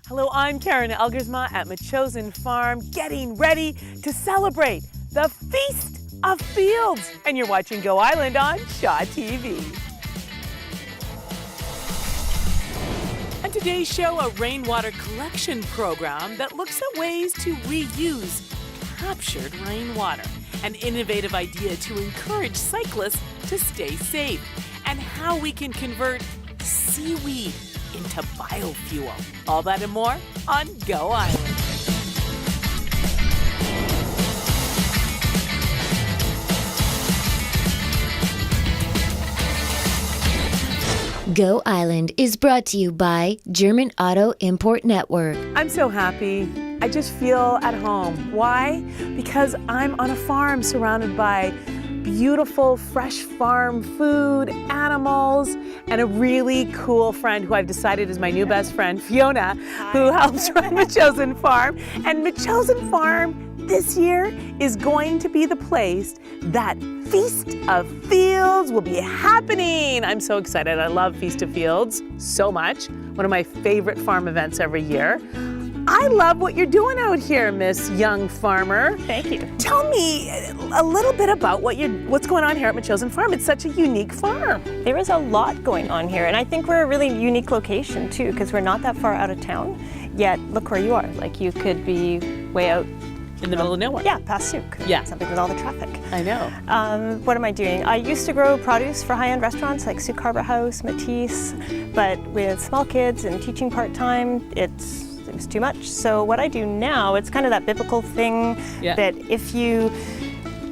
Hello, I'm Karen Elgersma at Metchosin Farm, getting ready to celebrate the Feast of Fields. And you're watching Go Island on Shaw TV. On today's show, a rainwater collection program that looks at ways to reuse captured rainwater. An innovative idea to encourage cyclists to stay safe. And how we can convert seaweed into biofuel. All that and more on Go Island. Go Island is brought to you by German Auto Import Network. I'm so happy. I just feel at home. Why? Because I'm on a farm surrounded by beautiful, fresh farm food, animals, and a really cool friend who I've decided is my new best friend, Fiona, who helps run Metchosin Farm. And Metchosin Farm this year is going to be the place that Feast of Fields will be happening. I'm so excited. I love Feast of Fields so much. One of my favorite farm events every year. I love what you're doing out here, Miss Young Farmer. Thank you. Tell me a little bit about what's going on here at Metchosin Farm. It's such a unique farm. There is a lot going on here, and I think we're a really unique location too, because we're not that far out of town, yet look where you are. Like, you could be way out in the middle of nowhere. Yeah, past Souk. Yeah. Something with all the traffic. I know. What am I doing? I used to grow produce for high-end restaurants like Souk Harbor House, Matisse, but with small kids and teaching part-time, it was too much. So what I do now, it's kind of that biblical thing that if you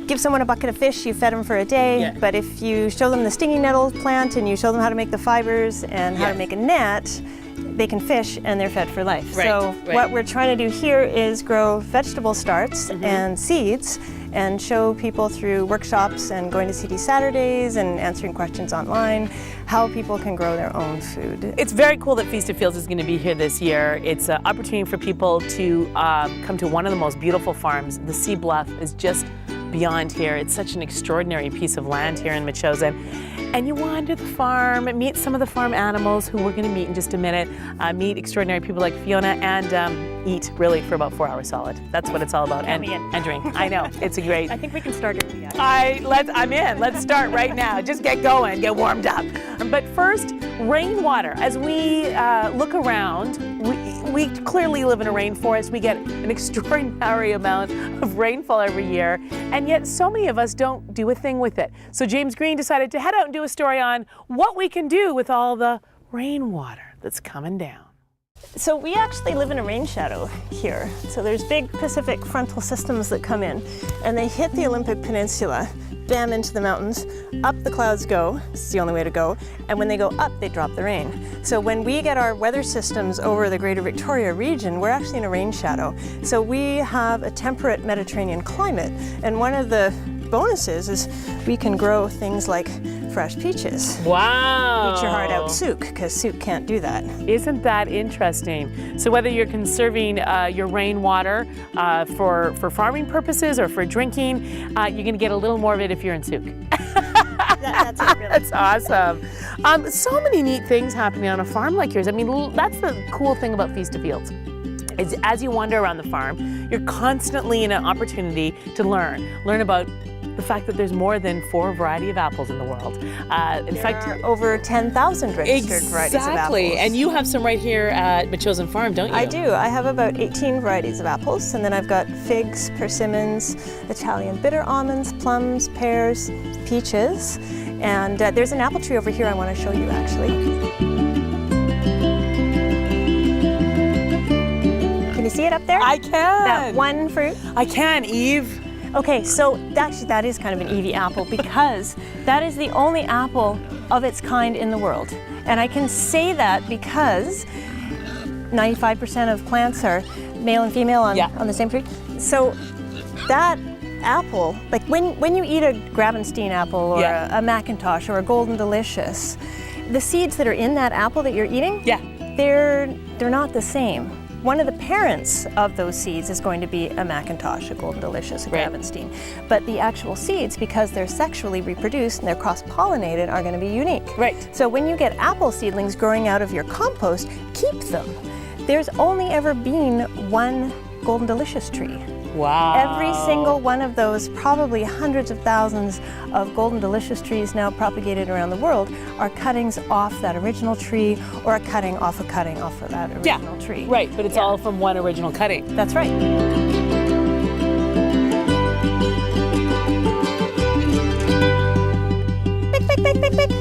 give someone a bucket of fish, you fed them for a day, but if you show them the stinging nettle plant and you show them how to make the fibers and how to make a net, they can fish and they're fed for life. What we're trying to do here is grow vegetable starts and seeds and show people through workshops and going to CD Saturdays and answering questions online how people can grow their own food. It's very cool that Feast of Fields is going to be here this year. It's an opportunity for people to come to one of the most beautiful farms. The Sea Bluff is just beyond here. It's such an extraordinary piece of land here in Metchosin. And you wander the farm, meet some of the farm animals who we're going to meet in just a minute, meet extraordinary people like Fiona, and eat really for about 4 hours solid. That's what it's all about. And drink. I know. It's a great. I think we can start early. I'm in. Let's start right now. Just get going, get warmed up. But first, rainwater. As we look around, we clearly live in a rainforest. We get an extraordinary amount of rainfall every year, and yet so many of us don't do a thing with it. So James Green decided to head out and do a story on what we can do with all the rainwater that's coming down. So we actually live in a rain shadow here. So there's big Pacific frontal systems that come in, and they hit the Olympic Peninsula, bam, into the mountains, up the clouds go, it's the only way to go, and when they go up, they drop the rain. So when we get our weather systems over the Greater Victoria region, we're actually in a rain shadow. So we have a temperate Mediterranean climate, and one of the bonuses is we can grow things like fresh peaches. Wow. Eat your heart out Souk, because Souk can't do that. Isn't that interesting? So whether you're conserving your rainwater for farming purposes or for drinking, you're going to get a little more of it if you're in Souk. That's it, really. That's awesome. So many neat things happening on a farm like yours. I mean, that's the cool thing about Feast of Fields. Is as you wander around the farm, you're constantly in an opportunity to learn about the fact that there's more than 4 varieties of apples in the world. In fact, there are over 10,000 registered varieties of apples. Exactly, and you have some right here at Metchosin Farm, don't you? I do. I have about 18 varieties of apples, and then I've got figs, persimmons, Italian bitter almonds, plums, pears, peaches, and there's an apple tree over here I want to show you actually. Can you see it up there? I can. That one fruit? I can, Eve. Okay, so actually that is kind of an Evie apple because that is the only apple of its kind in the world. And I can say that because 95% of plants are male and female on the same tree. So that apple, like when you eat a Gravenstein apple or a Macintosh or a Golden Delicious, the seeds that are in that apple that you're eating, they're not the same. One of the parents of those seeds is going to be a Macintosh, a Golden Delicious, a Gravenstein. But the actual seeds, because they're sexually reproduced and they're cross-pollinated, are going to be unique. Right. So when you get apple seedlings growing out of your compost, keep them. There's only ever been one Golden Delicious tree. Wow. Every single one of those, probably hundreds of thousands of Golden Delicious trees now propagated around the world, are cuttings off that original tree or a cutting off of that original tree. Right, but it's all from one original cutting. That's right. Pick, pick, pick, pick, pick.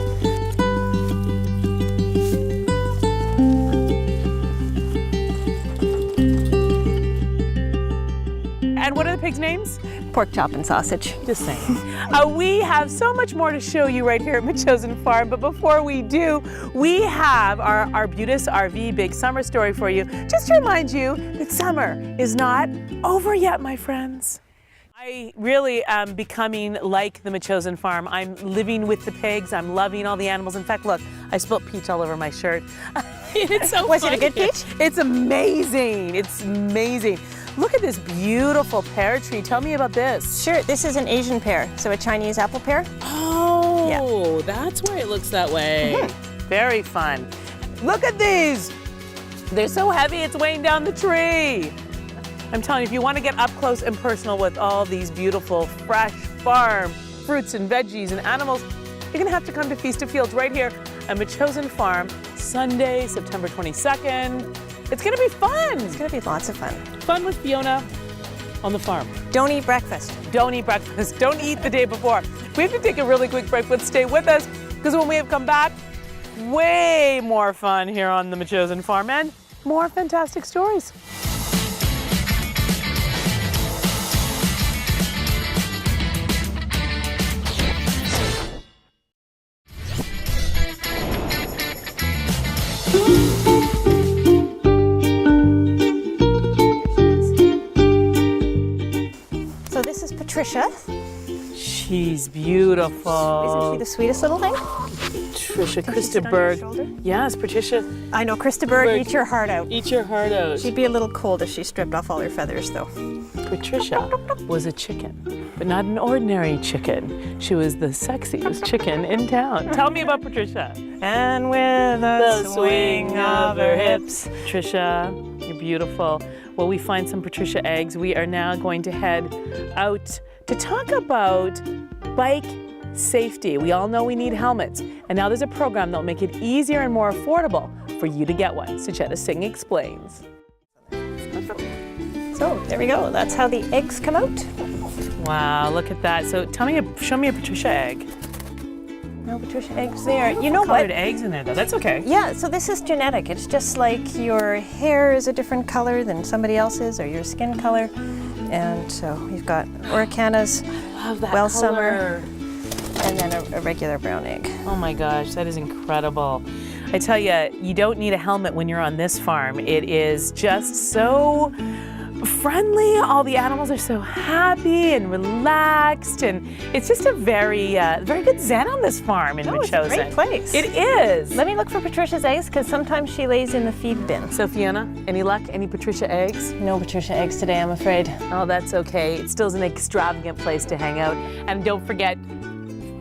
And what are the pigs' names? Pork chop and sausage. Just saying. We have so much more to show you right here at Metchosin Farm, but before we do, we have our Arbutus RV Big Summer Story for you. Just to remind you that summer is not over yet, my friends. I really am becoming like the Metchosin Farm. I'm living with the pigs. I'm loving all the animals. In fact, look, I spilled peach all over my shirt. It's so Was it a funny. good peach? It's amazing. It's amazing. Look at this beautiful pear tree. Tell me about this. Sure, this is an Asian pear, so a Chinese apple pear. Oh, that's why it looks that way. Very fun. Look at these. They're so heavy, it's weighing down the tree. I'm telling you, if you want to get up close and personal with all these beautiful, fresh farm fruits and veggies and animals, you're going to have to come to Feast of Fields right here at Metchosin Farm, Sunday, September 22nd. It's going to be fun. It's going to be lots of fun. Fun with Fiona on the farm. Don't eat breakfast. Don't eat breakfast. Don't eat the day before. We have to take a really quick break, but stay with us because when we have come back, way more fun here on the Metchosin Farm and more fantastic stories. So this is Patricia. She's beautiful. Isn't she the sweetest little thing? Patricia Think she'd sit on your shoulder? Christaberg. Yes, Patricia. I know, Christaberg, eat your heart out. Eat your heart out. She'd be a little cold if she stripped off all her feathers, though. Patricia was a chicken, but not an ordinary chicken. She was the sexiest chicken in town. Tell me about Patricia. And with a swing of her hips. Patricia, you're beautiful. Well, we find some Patricia eggs. We are now going to head out to talk about bike safety. We all know we need helmets. And now there's a program that'll make it easier and more affordable for you to get one. Sucheta Singh explains. So there we go. That's how the eggs come out. Wow, look at that. So show me a Patricia egg. No Patricia eggs there. You know Colored what? eggs in there though. That's okay. Yeah, so this is genetic. It's just like your hair is a different color than somebody else's or your skin color. And so you've got Oricanas, Love that Well color. Summer, and then a regular brown egg. Oh my gosh, that is incredible. I tell you, you don't need a helmet when you're on this farm. It is just so friendly. All the animals are so happy and relaxed, and it's just a very good zen on this farm in Metchosin. It's a great place. It is. Let me look for Patricia's eggs because sometimes she lays in the feed bin. So Fiona, any luck? Any Patricia eggs? No Patricia eggs today, I'm afraid. Oh, that's okay. It still is an extravagant place to hang out. And don't forget,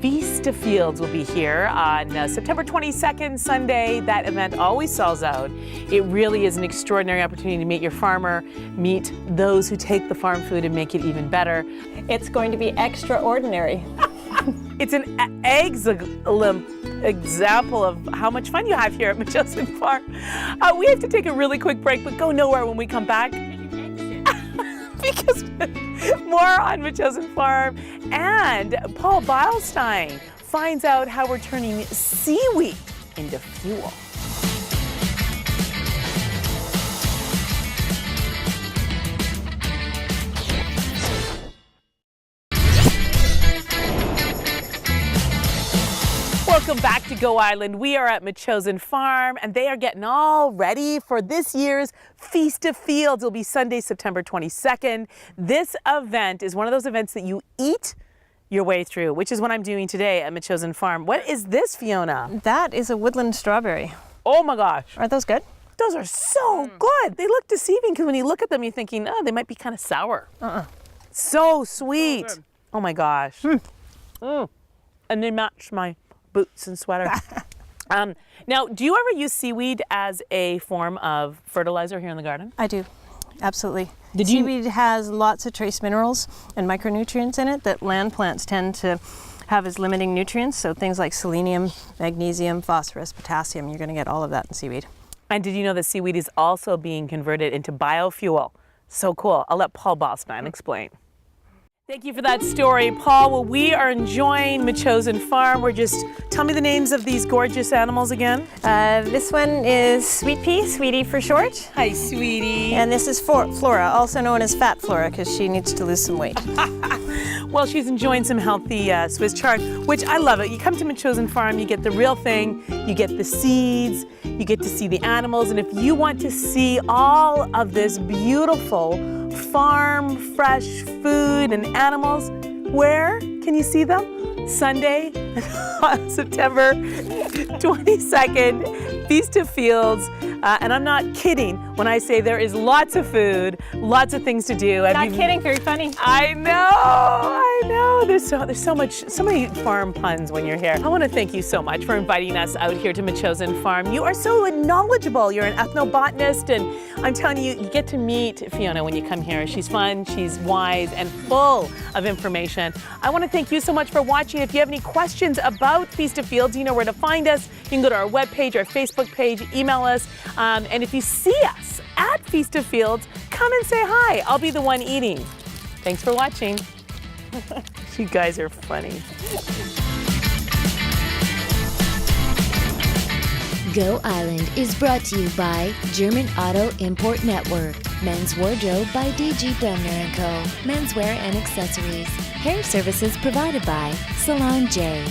Feast of Fields will be here on September 22nd, Sunday. That event always sells out. It really is an extraordinary opportunity to meet your farmer, meet those who take the farm food and make it even better. It's going to be extraordinary. It's an example of how much fun you have here at Metchosin Farm. We have to take a really quick break, but go nowhere when we come back. Because more on Metchosin Farm, and Paul Beilstein finds out how we're turning seaweed into fuel. Welcome back to Go Island. We are at Metchosin Farm, and they are getting all ready for this year's Feast of Fields. It'll be Sunday, September 22nd. This event is one of those events that you eat your way through, which is what I'm doing today at Metchosin Farm. What is this, Fiona? That is a woodland strawberry. Oh my gosh. Aren't those good? Those are so good. They look deceiving because when you look at them, you're thinking, oh, they might be kind of sour. So sweet. So good. Oh my gosh. And they match my boots and sweater. Now, do you ever use seaweed as a form of fertilizer here in the garden? I do, absolutely. Did you- Seaweed has lots of trace minerals and micronutrients in it that land plants tend to have as limiting nutrients. So things like selenium, magnesium, phosphorus, potassium, you're going to get all of that in seaweed. And did you know that seaweed is also being converted into biofuel? So cool. I'll let Paul Bossman explain. Thank you for that story, Paul. Well, we are enjoying Metchosin Farm. Tell me the names of these gorgeous animals again. This one is Sweet Pea, Sweetie for short. Hi, sweetie. And this is Flora, also known as Fat Flora, because she needs to lose some weight. Well, she's enjoying some healthy Swiss chard, which I love it. You come to Metchosin Farm, you get the real thing, you get the seeds, you get to see the animals, and if you want to see all of this beautiful farm, fresh food and animals, where can you see them? Sunday, September 22nd, Feast of Fields. And I'm not kidding when I say there is lots of food, lots of things to do. Not kidding, very funny. I know. There's so many farm puns when you're here. I want to thank you so much for inviting us out here to Metchosin Farm. You are so knowledgeable. You're an ethnobotanist, and I'm telling you, you get to meet Fiona when you come here. She's fun, she's wise, and full of information. I want to thank you so much for watching. If you have any questions about Feast of Fields, you know where to find us. You can go to our webpage, our Facebook page, email us. And if you see us at Feast of Fields, come and say hi. I'll be the one eating. Thanks for watching. You guys are funny. Go Island is brought to you by German Auto Import Network. Men's Wardrobe by DG Bremner & Co. Menswear and accessories. Hair services provided by Salon J.